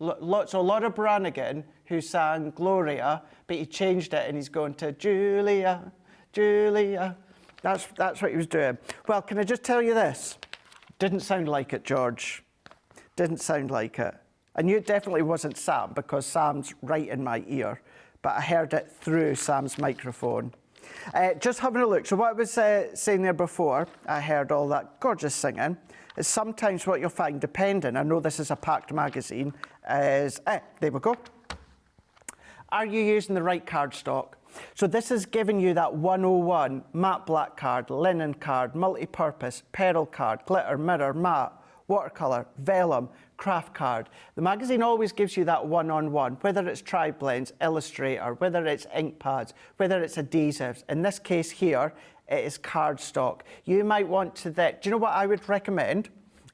So Laura Branigan, who sang Gloria, but he changed it and he's going to Julia, Julia. That's what he was doing. Well, can I just tell you this? Didn't sound like it, George. Didn't sound like it. I knew it definitely wasn't Sam, because Sam's right in my ear, but I heard it through Sam's microphone. Just having a look. So what I was saying there before, I heard all that gorgeous singing, is sometimes what you'll find, depending, I know this is a packed magazine, is, there we go. Are you using the right cardstock? So this is giving you that 101 matte black card, linen card, multi-purpose, pearl card, glitter, mirror, matte, watercolour, vellum, craft card. The magazine always gives you that one-on-one, whether it's tri-blends, Illustrator, whether it's ink pads, whether it's adhesives. In this case here, it is cardstock. You might want to, do you know what I would recommend?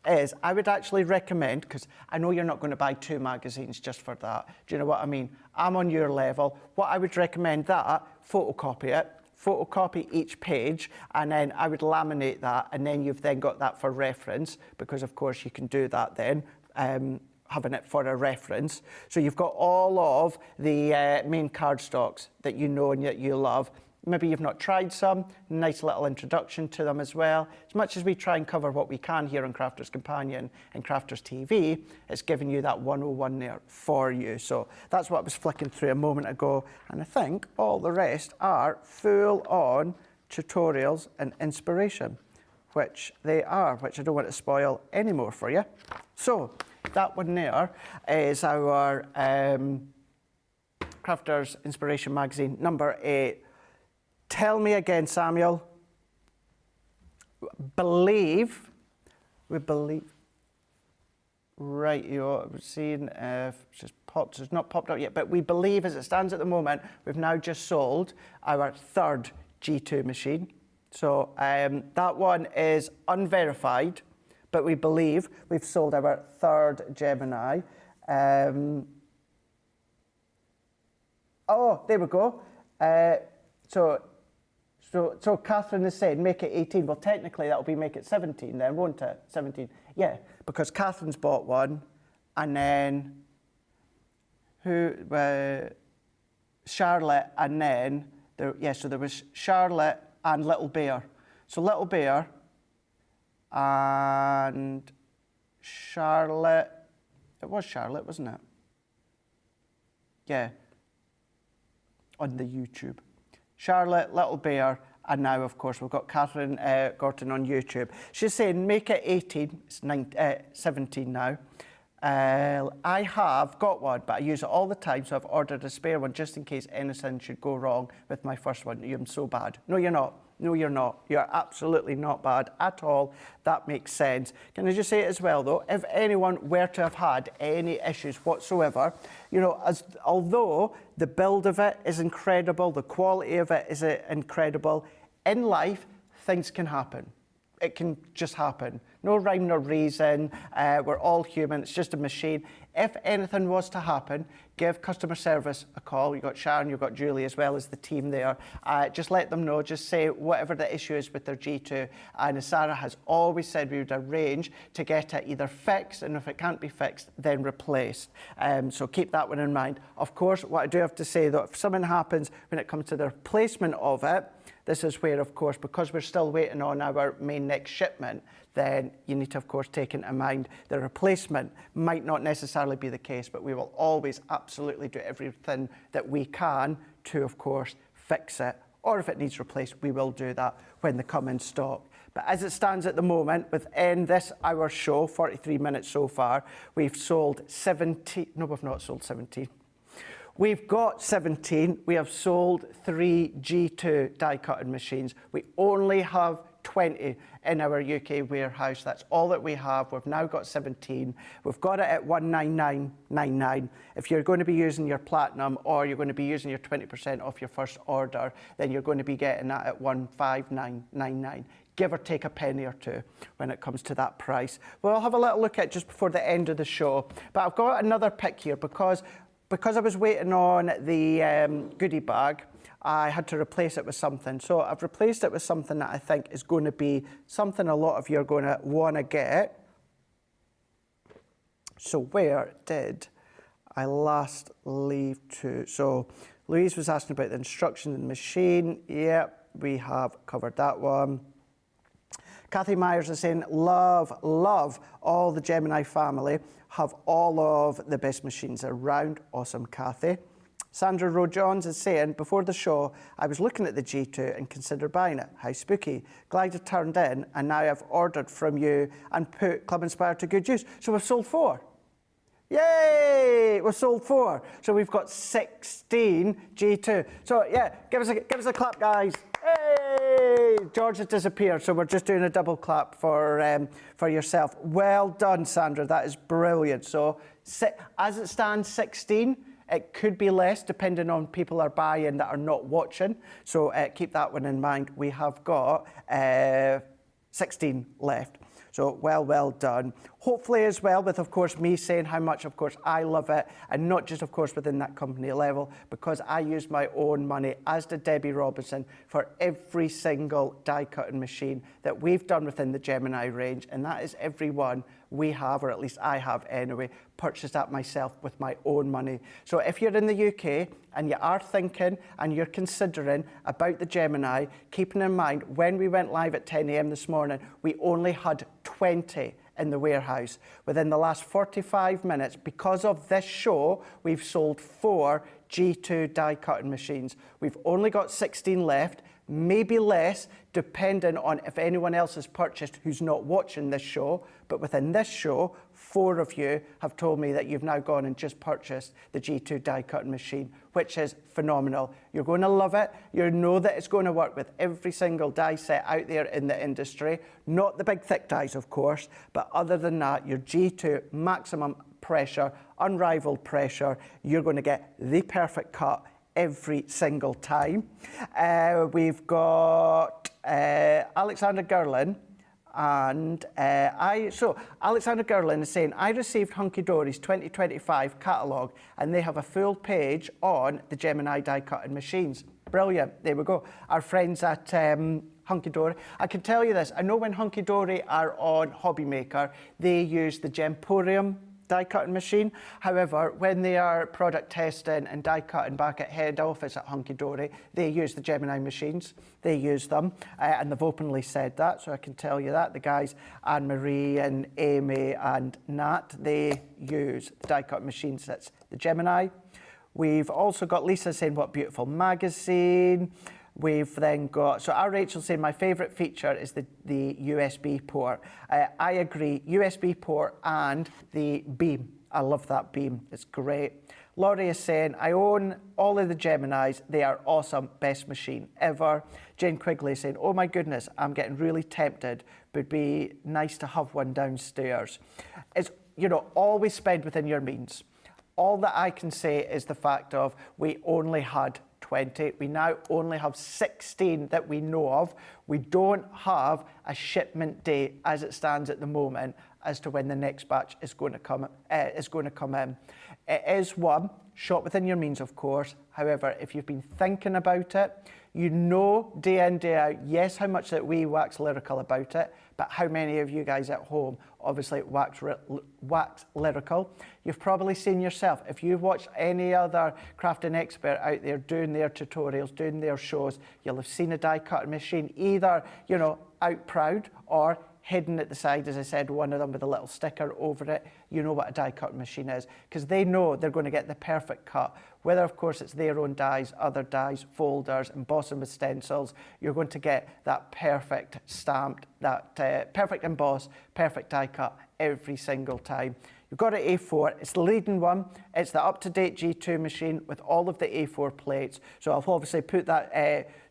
Is I would actually recommend, because I know you're not going to buy 2 magazines just for that. Do you know what I mean? I'm on your level. What I would recommend that, photocopy it, photocopy each page, and then I would laminate that, and then you've then got that for reference, because of course you can do that then, having it for a reference. So you've got all of the main cardstocks that you know and that you love. Maybe you've not tried some, nice little introduction to them as well. As much as we try and cover what we can here on Crafters Companion and Crafters TV, it's giving you that 101 there for you. So that's what I was flicking through a moment ago. And I think all the rest are full-on tutorials and inspiration, which they are, which I don't want to spoil any more for you. So that one there is our Crafters Inspiration Magazine, number 8. Tell me again, Samuel. We believe. Right, I'm seeing if it's not popped up yet, but we believe, as it stands at the moment, we've now just sold our 3rd G2 machine. So that one is unverified, but we believe we've sold our 3rd Gemini. Oh, there we go. So Catherine is saying, make it 18. Well, technically, that'll be make it 17 then, won't it? 17. Yeah, because Catherine's bought one, and then Charlotte, and then, so there was Charlotte and Little Bear. So Little Bear and Charlotte, it was Charlotte, wasn't it? Yeah, on the YouTube. Charlotte, Little Bear, and now, of course, we've got Catherine Gorton on YouTube. She's saying, make it 18, it's 17 now. I have got one, but I use it all the time, so I've ordered a spare one just in case anything should go wrong with my first one. I'm so bad. No, you're not. No, you're not. You're absolutely not bad at all. That makes sense. Can I just say it as well, though? If anyone were to have had any issues whatsoever, you know, although the build of it is incredible, the quality of it is incredible, in life, things can happen. It can just happen. No rhyme nor reason. We're all human. It's just a machine. If anything was to happen, give customer service a call. You've got Sharon, you've got Julie, as well as the team there. Just let them know. Just say whatever the issue is with their G2. And as Sarah has always said, we would arrange to get it either fixed, and if it can't be fixed, then replaced. So keep that one in mind. Of course, what I do have to say, though, if something happens when it comes to the replacement of it, this is where, of course, because we're still waiting on our main next shipment, then you need to, of course, take into mind the replacement might not necessarily be the case, but we will always absolutely do everything that we can to, of course, fix it. Or if it needs replaced, we will do that when they come in stock. But as it stands at the moment, within this hour show, 43 minutes so far, we've sold 17. No, we've not sold 17. We've got 17. We have sold 3 G2 die-cutting machines. We only have 20 in our UK warehouse. That's all that we have. We've now got 17. We've got it at 199.99. If you're going to be using your platinum, or you're going to be using your 20% off your first order, then you're going to be getting that at 159.99. Give or take a penny or two when it comes to that price. We'll have a little look at just before the end of the show. But I've got another pick here because I was waiting on the goodie bag. I had to replace it with something. So I've replaced it with something that I think is going to be something a lot of you are going to want to get. So where did I last leave to? So Louise was asking about the instructions in the machine. Yep, we have covered that one. Kathy Myers is saying, love all the Gemini family. Have all of the best machines around. Awesome, Kathy. Sandra Rowe-Johns is saying, before the show, I was looking at the G2 and considered buying it. How spooky. Glad it turned in, and now I've ordered from you and put Club Inspire to good use. So we've sold 4. Yay! We've sold 4. So we've got 16 G2. So yeah, give us a clap, guys. Hey! George has disappeared, so we're just doing a double clap for yourself. Well done, Sandra. That is brilliant. So as it stands, 16. It could be less depending on people are buying that are not watching. So keep that one in mind. We have got 16 left. So well done. Hopefully as well with, of course, me saying how much, of course, I love it, and not just, of course, within that company level, because I use my own money, as did Debbie Robinson, for every single die cutting machine that we've done within the Gemini range, and that is every one we have, or at least I have anyway, purchased that myself with my own money. So if you're in the UK and you are thinking and you're considering about the Gemini, keeping in mind when we went live at 10 a.m. this morning, we only had 20 in the warehouse. Within the last 45 minutes, because of this show, we've sold 4 G2 die cutting machines. We've only got 16 left, maybe less, depending on if anyone else has purchased who's not watching this show. But within this show, 4 of you have told me that you've now gone and just purchased the G2 die cutting machine, which is phenomenal. You're going to love it. You know that it's going to work with every single die set out there in the industry. Not the big thick dies, of course, but other than that, your G2 maximum pressure, unrivaled pressure, you're going to get the perfect cut every single time. We've got Alexander Gerlin, and Alexander Gerlin is saying, I received Hunky Dory's 2025 catalogue, and they have a full page on the Gemini die cutting machines. Brilliant. There we go. Our friends at Hunky Dory. I can tell you this, I know when Hunky Dory are on Hobby Maker, they use the Gemporium die cutting machine. However, when they are product testing and die cutting back at head office at Hunky Dory, they use the Gemini machines. They use them, and they've openly said that, so I can tell you that. The guys, Anne-Marie and Amy and Nat, they use the die cutting machines. That's the Gemini. We've also got Lisa saying, what beautiful magazine. We've then got, so our Rachel saying, my favourite feature is the USB port. I agree, USB port and the beam. I love that beam, it's great. Laurie is saying, I own all of the Geminis. They are awesome, best machine ever. Jane Quigley is saying, oh my goodness, I'm getting really tempted. Would be nice to have one downstairs. It's, you know, always spend within your means. All that I can say is the fact of we only had 20. We now only have 16 that we know of. We don't have a shipment date as it stands at the moment as to when the next batch is going to come in. It is one, shop within your means, of course. However, if you've been thinking about it, you know day in, day out, yes, how much that we wax lyrical about it, but how many of you guys at home obviously wax lyrical? You've probably seen yourself. If you've watched any other crafting expert out there doing their tutorials, doing their shows, you'll have seen a die cutting machine either, you know, out proud or hidden at the side, as I said, one of them with a little sticker over it. You know what a die cutting machine is, because they know they're going to get the perfect cut. Whether, of course, it's their own dies, other dies, folders, embossing with stencils, you're going to get that perfect stamped, that perfect emboss, perfect die cut every single time. You've got an A4, it's the leading one, it's the up-to-date G2 machine with all of the A4 plates. So I'll obviously put that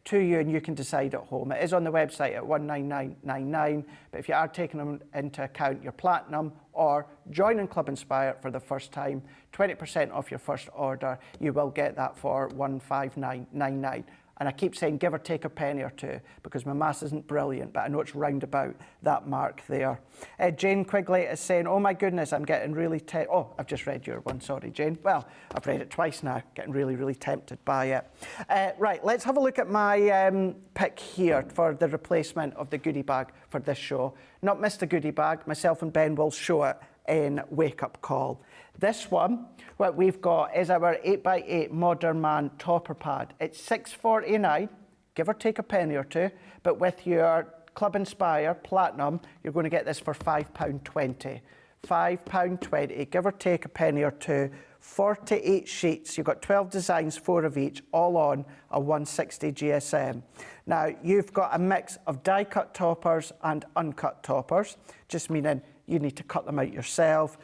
to you and you can decide at home. It is on the website at 199.99, but if you are taking them into account your platinum or joining Club Inspire for the first time, 20% off your first order, you will get that for 159.99. And I keep saying give or take a penny or two because my maths isn't brilliant, but I know it's round about that mark there. Jane Quigley is saying, oh my goodness, I'm getting really tempted. Oh, I've just read your one, sorry, Jane. Well, I've read it twice now, getting really, really tempted by it. Right, let's have a look at my pick here for the replacement of the goodie bag for this show. Not Mr. Goodie Bag, myself and Ben will show it in Wake Up Call. This one, what we've got is our 8x8 Modern Man topper pad. It's $6.49, give or take a penny or two, but with your Club Inspire Platinum, you're going to get this for £5.20. £5.20, give or take a penny or two 48 sheets. You've got 12 designs, 4 of each, all on a 160 GSM. Now, you've got a mix of die-cut toppers and uncut toppers, just meaning you need to cut them out yourself.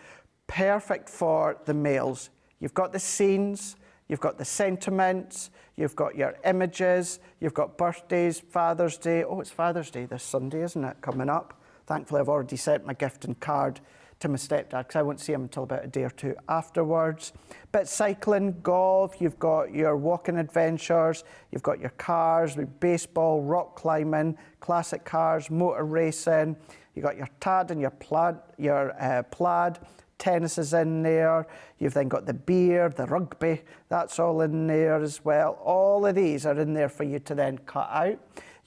Perfect for the males. You've got the scenes, you've got the sentiments, you've got your images, you've got birthdays, Father's Day. Oh, it's Father's Day this Sunday, isn't it, coming up? Thankfully, I've already sent my gift and card to my stepdad because I won't see him until about a day or two afterwards. But cycling, golf, you've got your walking adventures, you've got your cars, baseball, rock climbing, classic cars, motor racing, you've got your tad and your plaid, tennis is in there, you've then got the beer, the rugby, that's all in there as well. All of these are in there for you to then cut out.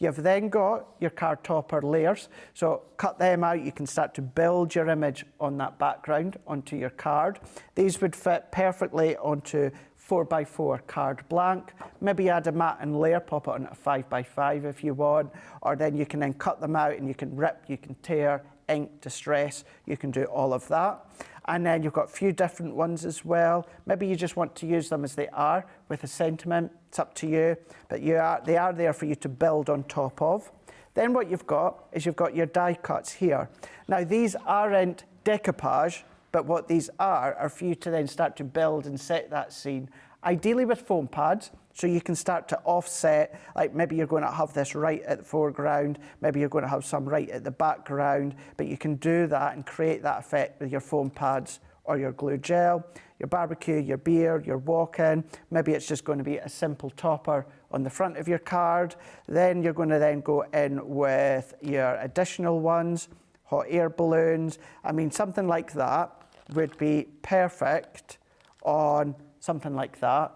You've then got your card topper layers, so cut them out, you can start to build your image on that background onto your card. These would fit perfectly onto 4x4 card blank. Maybe add a mat and layer, pop it on a 5x5 if you want, or then you can then cut them out and you can rip, you can tear, ink, distress, you can do all of that. And then you've got a few different ones as well. Maybe you just want to use them as they are with a sentiment, it's up to you, but they are there for you to build on top of. Then what you've got is you've got your die cuts here. Now these aren't decoupage, but what these are for you to then start to build and set that scene, ideally with foam pads, so you can start to offset, like maybe you're going to have this right at the foreground, maybe you're going to have some right at the background, but you can do that and create that effect with your foam pads or your glue gel, your barbecue, your beer, your walk-in. Maybe it's just going to be a simple topper on the front of your card. Then you're going to then go in with your additional ones, hot air balloons. I mean, something like that would be perfect on something like that.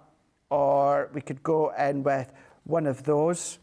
Or we could go in with one of those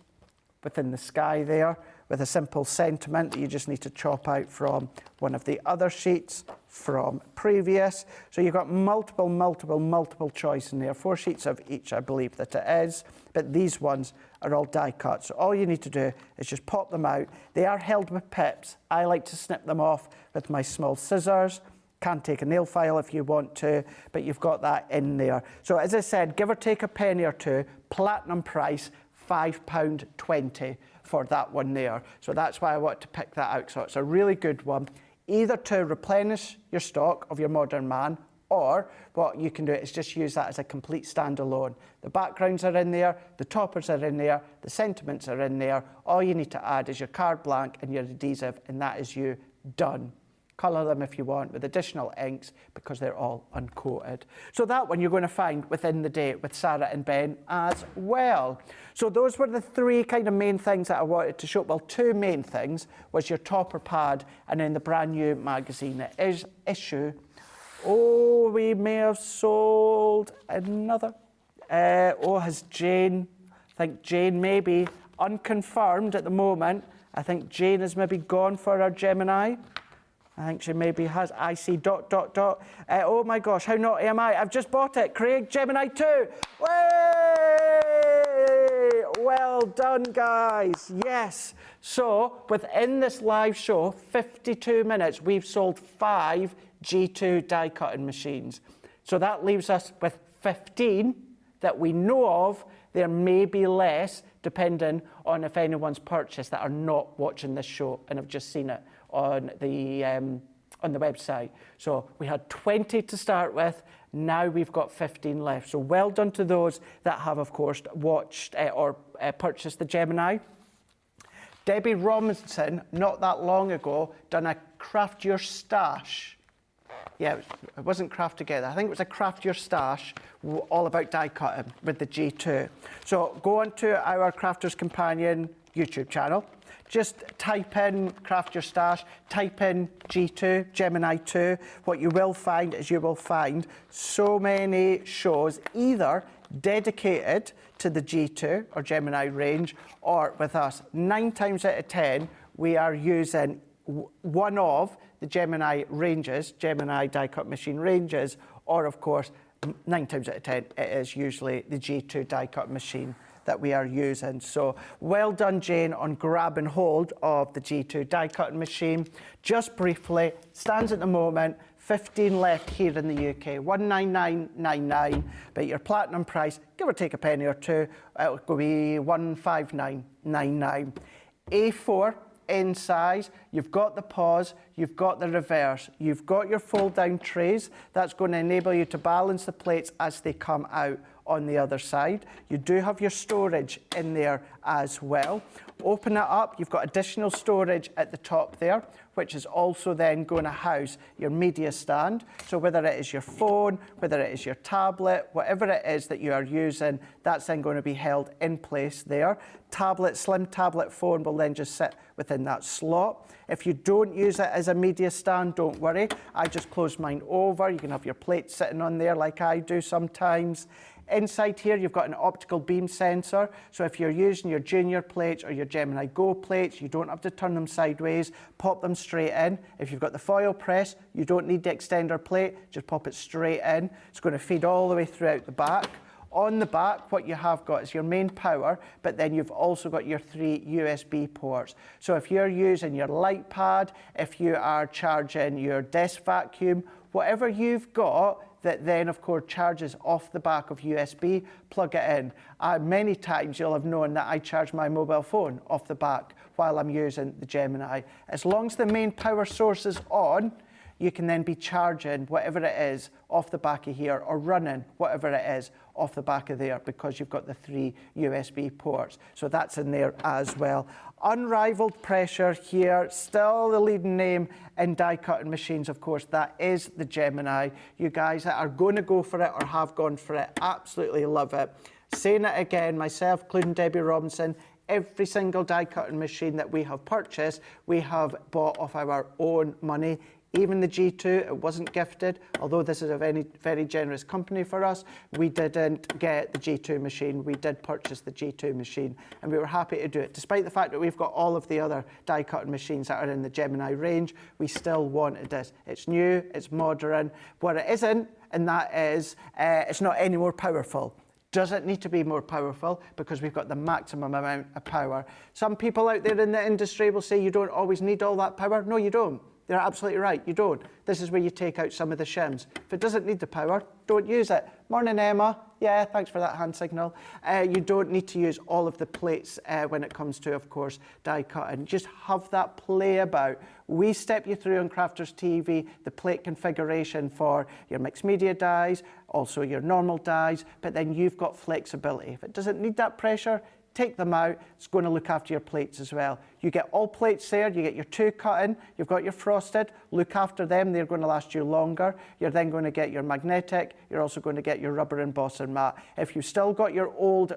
within the sky there with a simple sentiment that you just need to chop out from one of the other sheets from previous. So you've got multiple choice in there. 4 sheets of each, I believe that it is. But these ones are all die cut. So all you need to do is just pop them out. They are held with pips. I like to snip them off with my small scissors. Can take a nail file if you want to, but you've got that in there. So as I said, give or take a penny or two, platinum price, £5.20 for that one there. So that's why I want to pick that out. So it's a really good one, either to replenish your stock of your Modern Man, or what you can do is just use that as a complete standalone. The backgrounds are in there, the toppers are in there, the sentiments are in there. All you need to add is your card blank and your adhesive, and that is you done. Colour them if you want with additional inks because they're all uncoated. So that one you're going to find within the day with Sarah and Ben as well. So those were the 3 kind of main things that I wanted to show. Well, 2 main things was your topper pad and then the brand new magazine. It is issue. Oh, we may have sold another. Has Jane, I think Jane may be unconfirmed at the moment. I think Jane is maybe gone for our Gemini. I think she maybe has. I see ... Oh my gosh, how naughty am I? I've just bought it. Craig, Gemini 2. Way! Well done, guys. Yes. So within this live show, 52 minutes, we've sold 5 G2 die cutting machines. So that leaves us with 15 that we know of. There may be less, depending on if anyone's purchased that are not watching this show and have just seen it on the website. So we had 20 to start with. Now we've got 15 left. So well done to those that have, of course, watched or purchased the Gemini. Debbie Robinson, not that long ago, done a Craft Your Stash. Yeah, it wasn't Craft Together. I think it was a Craft Your Stash, all about die cutting with the G2. So go on to our Crafters Companion YouTube channel. Just type in Craft Your Stash, type in G2, Gemini 2. What you will find is you will find so many shows either dedicated to the G2 or Gemini range, or with us. 9 times out of 10, we are using one of the Gemini ranges, Gemini die cut machine ranges, or of course, 9 times out of 10, it is usually the G2 die cut machine that we are using. So well done, Jane, on grabbing hold of the G2 die cutting machine. Just briefly, stands at the moment 15 left here in the UK, 199.99, but your platinum price, give or take a penny or two, it'll be 159.99. A4 in size, you've got the pause, you've got the reverse, you've got your fold down trays. That's going to enable you to balance the plates as they come out on the other side. You do have your storage in there as well. Open it up, you've got additional storage at the top there, which is also then going to house your media stand. So whether it is your phone, whether it is your tablet, whatever it is that you are using, that's then going to be held in place there. Tablet, slim tablet phone will then just sit within that slot. If you don't use it as a media stand, don't worry. I just close mine over. You can have your plate sitting on there like I do sometimes. Inside here, you've got an optical beam sensor. So if you're using your junior plates or your Gemini Go plates, you don't have to turn them sideways, pop them straight in. If you've got the foil press, you don't need the extender plate, just pop it straight in. It's going to feed all the way throughout the back. On the back, what you have got is your main power, but then you've also got your 3 USB ports. So if you're using your light pad, if you are charging your desk vacuum, whatever you've got, that then of course charges off the back of USB, plug it in. Many times you'll have known that I charge my mobile phone off the back while I'm using the Gemini. As long as the main power source is on, you can then be charging whatever it is off the back of here or running whatever it is off the back of there because you've got the 3 USB ports. So that's in there as well. Unrivaled pressure here, still the leading name in die cutting machines, of course, that is the Gemini. You guys that are going to go for it or have gone for it, absolutely love it. Saying it again, myself, including Debbie Robinson, every single die cutting machine that we have purchased, we have bought off our own money. Even the G2, it wasn't gifted, although this is a very generous company for us. We didn't get the G2 machine. We did purchase the G2 machine, and we were happy to do it. Despite the fact that we've got all of the other die-cutting machines that are in the Gemini range, we still wanted this. It's new, it's modern. What it isn't, and that is, it's not any more powerful. Does it need to be more powerful? Because we've got the maximum amount of power. Some people out there in the industry will say you don't always need all that power. No, you don't. They're absolutely right, you don't. This is where you take out some of the shims. If it doesn't need the power, don't use it. Morning, Emma. Yeah, thanks for that hand signal. You don't need to use all of the plates when it comes to, of course, die cutting. Just have that play about. We step you through on Crafters TV, the plate configuration for your mixed media dies, also your normal dies, but then you've got flexibility. If it doesn't need that pressure, take them out. It's going to look after your plates as well. You get all plates there. You get your 2 cut-in. You've got your frosted. Look after them. They're going to last you longer. You're then going to get your magnetic. You're also going to get your rubber embossing mat. If you've still got your old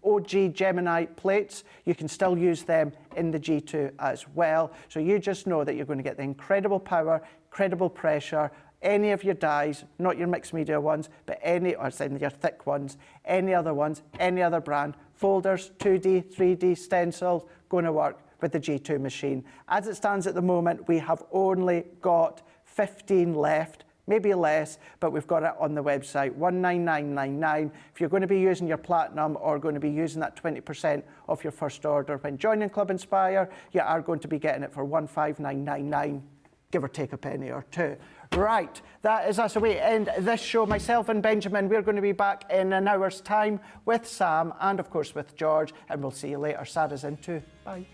OG Gemini plates, you can still use them in the G2 as well. So you just know that you're going to get the incredible power, incredible pressure. Any of your dies, not your mixed media ones, but any, or say your thick ones, any other ones, any other brand, folders, 2D, 3D, stencils, going to work with the G2 machine. As it stands at the moment, we have only got 15 left, maybe less, but we've got it on the website, 199.99. If you're going to be using your platinum or going to be using that 20% off your first order when joining Club Inspire, you are going to be getting it for 159.99, give or take a penny or two. Right, that is us away. End this show. Myself and Benjamin, we're going to be back in an hour's time with Sam and, of course, with George, and we'll see you later. Sarah's in too. Bye.